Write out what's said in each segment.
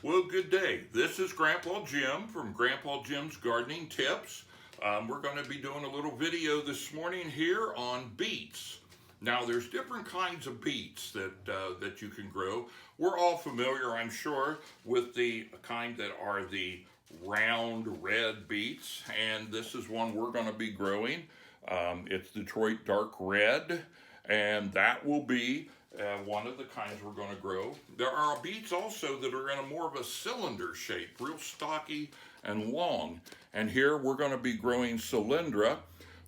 Well, good day. This is Grandpa Jim from Grandpa Jim's Gardening Tips. We're going to be doing a little video this morning here on beets. Now, there's different kinds of beets that you can grow. We're all familiar, I'm sure, with the kind that are the round red beets, and this is one we're going to be growing. It's Detroit Dark Red, and that will be one of the kinds we're going to grow. There are beets also that are in a more of a cylinder shape, real stocky and long. And here we're going to be growing Cylindra,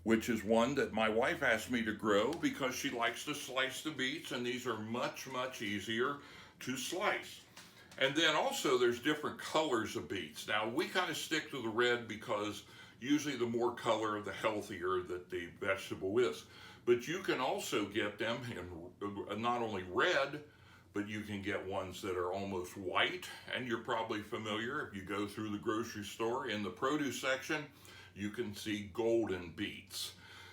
which is one that my wife asked me to grow because she likes to slice the beets, and these are much, much easier to slice. And then also there's different colors of beets. Now we kind of stick to the red because usually the more color, the healthier that the vegetable is. But you can also get them in not only red, but you can get ones that are almost white. And you're probably familiar, if you go through the grocery store in the produce section, you can see golden beets.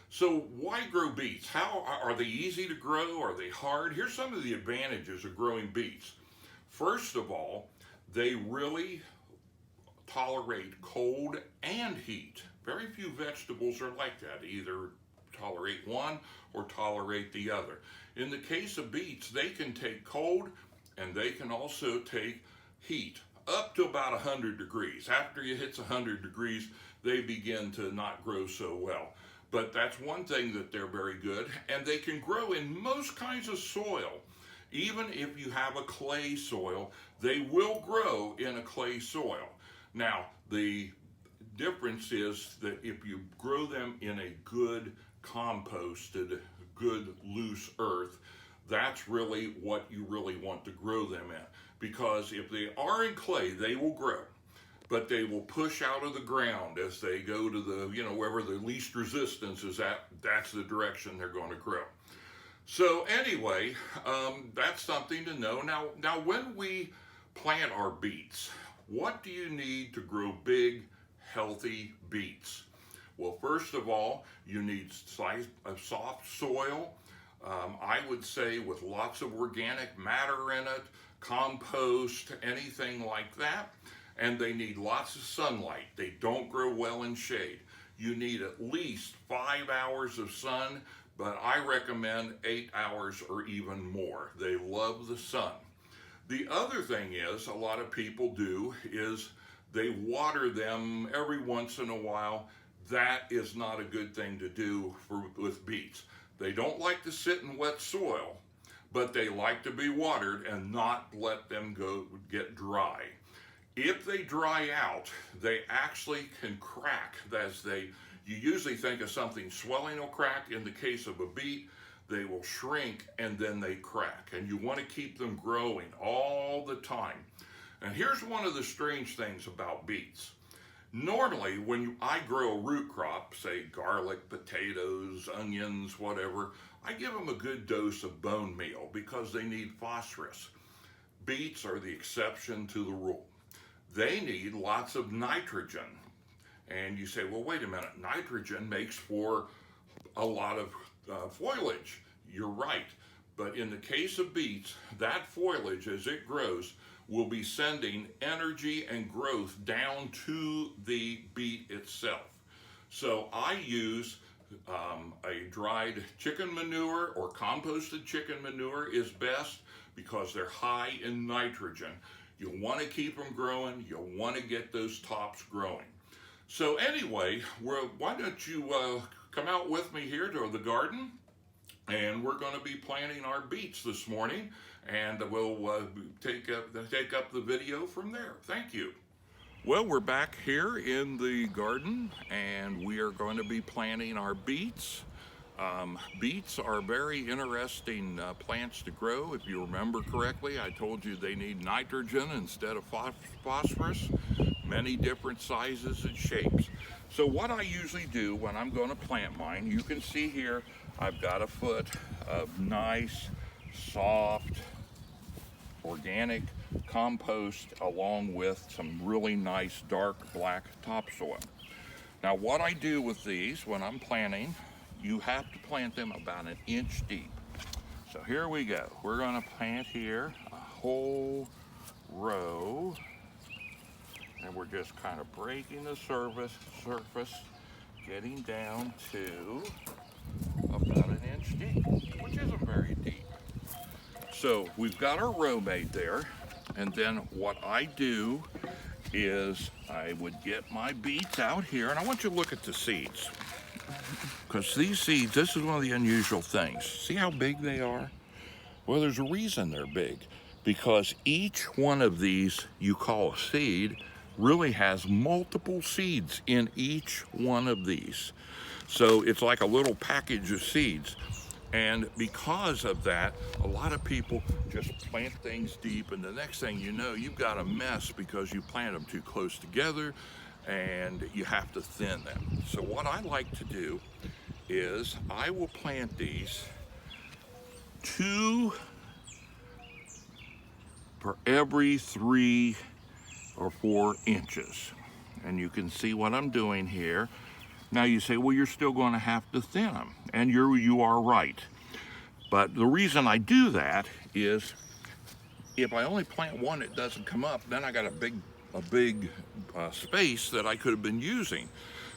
So why grow beets? How are they easy to grow? Are they hard? Here's some of the advantages of growing beets. First of all, they really tolerate cold and heat. Very few vegetables are like that, either tolerate one or tolerate the other. In the case of beets, they can take cold and they can also take heat up to about 100 degrees. After it hits 100 degrees, they begin to not grow so well. But that's one thing that they're very good, and they can grow in most kinds of soil. Even if you have a clay soil, they will grow in a clay soil. Now, the difference is that if you grow them in a good composted, good loose earth, that's really what you really want to grow them in. Because if they are in clay, they will grow, but they will push out of the ground as they go to the, wherever the least resistance is at, that's the direction they're going to grow. So anyway, that's something to know. Now when we plant our beets, what do you need to grow big, healthy beets? Well, first of all, you need a soft soil. I would say with lots of organic matter in it, compost, anything like that. And they need lots of sunlight. They don't grow well in shade. You need at least 5 hours of sun, but I recommend 8 hours or even more. They love the sun. The other thing is, a lot of people do is they water them every once in a while. That is not a good thing to do with beets. They don't like to sit in wet soil, but they like to be watered and not let them get dry. If they dry out, they actually can crack. You usually think of something swelling will crack. In the case of a beet, they will shrink and then they crack. And you want to keep them growing all the time. And here's one of the strange things about beets. Normally, when I grow a root crop, say garlic, potatoes, onions, whatever, I give them a good dose of bone meal because they need phosphorus. Beets are the exception to the rule. They need lots of nitrogen. And you say, well, wait a minute, nitrogen makes for a lot of foliage. You're right. But in the case of beets, that foliage, as it grows, will be sending energy and growth down to the beet itself. So I use a dried chicken manure or composted chicken manure is best because they're high in nitrogen. You'll want to keep them growing. You'll want to get those tops growing. So anyway, why don't you come out with me here to the garden, and we're going to be planting our beets this morning, and we'll take up the video from there. Thank you. Well, we're back here in the garden, and we are going to be planting our beets. Beets are very interesting plants to grow. If you remember correctly, I told you they need nitrogen instead of phosphorus, many different sizes and shapes. So what I usually do when I'm going to plant mine, you can see here, I've got a foot of nice, soft, organic compost along with some really nice dark black topsoil. Now what I do with these when I'm planting, you have to plant them about 1 inch deep. So here we go. We're going to plant here a whole row, and we're just kind of breaking the surface, getting down to about an inch deep, which isn't very deep. So we've got our row made there, and then what I do is I would get my beets out here, and I want you to look at the seeds, because these seeds, this is one of the unusual things. See how big they are? Well, there's a reason they're big, because each one of these you call a seed really has multiple seeds in each one of these. So it's like a little package of seeds. And because of that, a lot of people just plant things deep, and the next thing you know, you've got a mess because you plant them too close together and you have to thin them. So what I like to do is I will plant these 2 for every 3 or 4 inches. And you can see what I'm doing here. Now you say, well, you're still going to have to thin them, and you are right. But the reason I do that is if I only plant one, it doesn't come up, then I got a big space that I could have been using.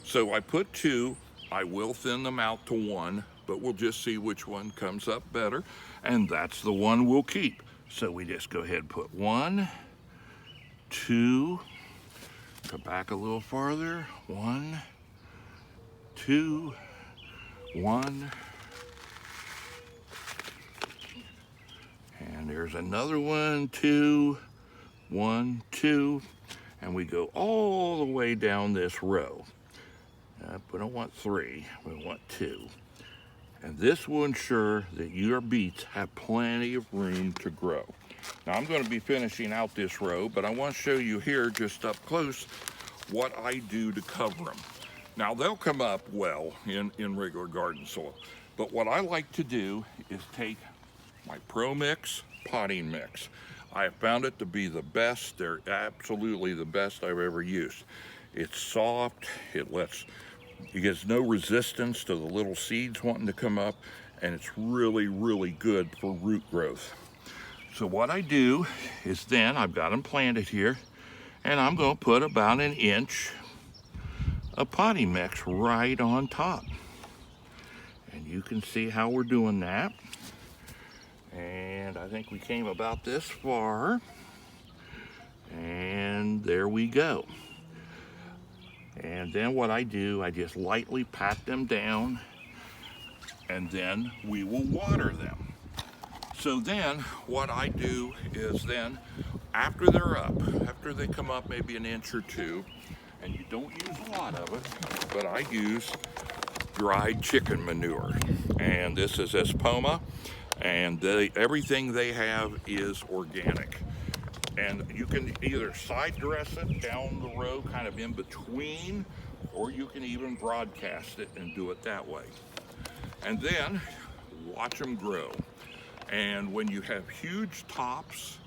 So I put 2. I will thin them out to 1, but we'll just see which one comes up better, and that's the one we'll keep. So we just go ahead and put 1, 2, go back a little farther, 1, 2, 1, and there's another 1, 2, 1, 2, and we go all the way down this row. We don't want 3, we want 2. And this will ensure that your beets have plenty of room to grow. Now I'm going to be finishing out this row, but I want to show you here just up close what I do to cover them. Now they'll come up well in regular garden soil, but what I like to do is take my Pro Mix potting mix. I have found it to be the best. They're absolutely the best I've ever used. It's soft, it gives no resistance to the little seeds wanting to come up, and it's really, really good for root growth. So what I do is then I've got them planted here, and I'm going to put about an inch of potting mix right on top. And you can see how we're doing that. And I think we came about this far. And there we go. And then what I do, I just lightly pat them down, and then we will water them. So then what I do is then, after they're up, after they come up maybe an inch or 2, and you don't use a lot of it, but I use dried chicken manure. And this is Espoma, and everything they have is organic. And you can either side dress it down the row, kind of in between, or you can even broadcast it and do it that way. And then watch them grow. And when you have huge tops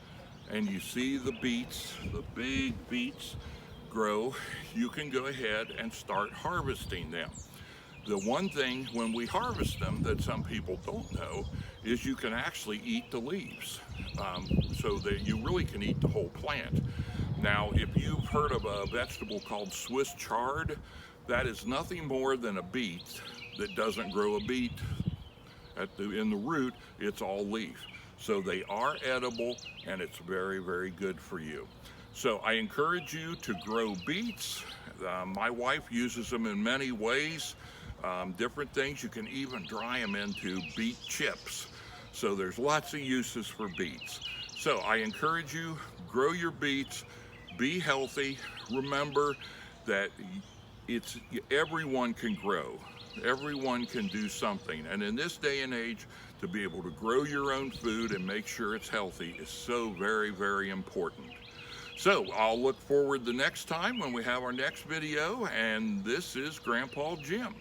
and you see the beets, the big beets grow, you can go ahead and start harvesting them. The one thing when we harvest them that some people don't know is you can actually eat the leaves, so that you really can eat the whole plant. Now, if you've heard of a vegetable called Swiss chard, that is nothing more than a beet that doesn't grow a beet in the root. It's all leaf. So they are edible, and it's very, very good for you. So I encourage you to grow beets. My wife uses them in many ways. Different things. You can even dry them into beet chips. So there's lots of uses for beets. So I encourage you, grow your beets, be healthy. Remember that everyone can grow. Everyone can do something. And in this day and age, to be able to grow your own food and make sure it's healthy is so very, very important. So I'll look forward the next time when we have our next video, and this is Grandpa Jim.